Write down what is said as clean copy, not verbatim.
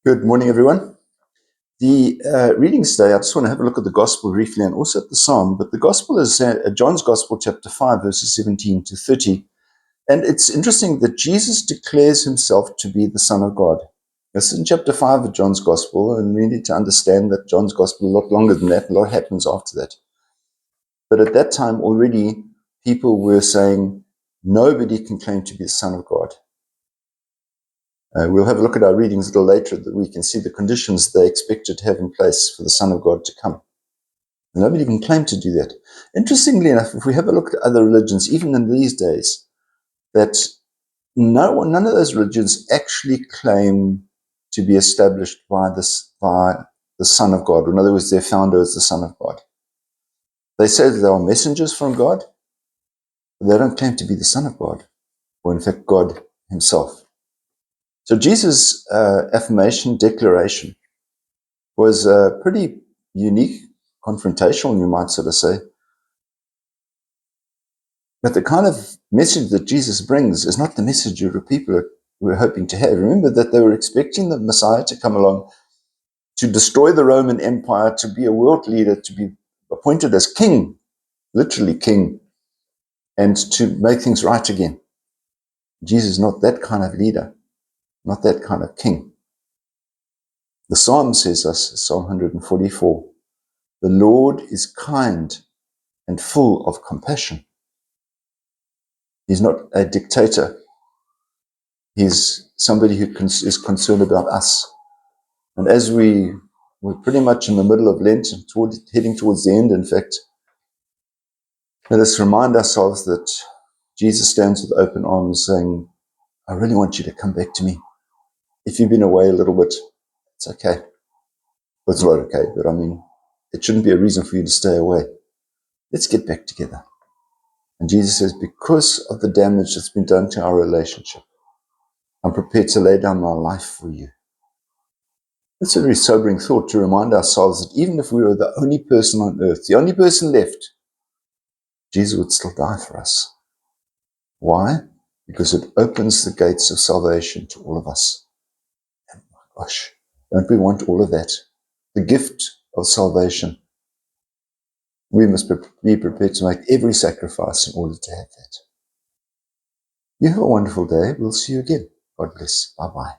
Good morning, everyone. The readings today, I just want to have a look at the Gospel briefly and also at the Psalm, but the Gospel is John's Gospel, chapter 5, verses 17 to 30. And it's interesting that Jesus declares himself to be the Son of God. This is in chapter 5 of John's Gospel, and we need to understand that John's Gospel is a lot longer than that, and a lot happens after that. But at that time already, people were saying, nobody can claim to be the Son of God. We'll have a look at our readings a little later that we can see the conditions they expected to have in place for the Son of God to come. And nobody can claim to do that. Interestingly enough, if we have a look at other religions, even in these days, that none of those religions actually claim to be established by the Son of God. In other words, their founder is the Son of God. They say that they are messengers from God, but they don't claim to be the Son of God, or in fact, God himself. So Jesus' affirmation, declaration, was pretty unique, confrontational, you might sort of say. But the kind of message that Jesus brings is not the message your people were hoping to have. Remember that they were expecting the Messiah to come along to destroy the Roman Empire, to be a world leader, to be appointed as king, literally king, and to make things right again. Jesus is not that kind of leader, not that kind of king. The Psalm says us, Psalm 144, the Lord is kind and full of compassion. He's not a dictator. He's somebody who is concerned about us. And as we're pretty much in the middle of Lent, heading towards the end, in fact, let us remind ourselves that Jesus stands with open arms saying, I really want you to come back to me. If you've been away a little bit, it's okay. Well, it's not okay, but I mean, it shouldn't be a reason for you to stay away. Let's get back together. And Jesus says, because of the damage that's been done to our relationship, I'm prepared to lay down my life for you. It's a very sobering thought to remind ourselves that even if we were the only person on earth, the only person left, Jesus would still die for us. Why? Because it opens the gates of salvation to all of us. And my gosh, don't we want all of that? The gift of salvation. We must be prepared to make every sacrifice in order to have that. You have a wonderful day. We'll see you again. God bless. Bye-bye.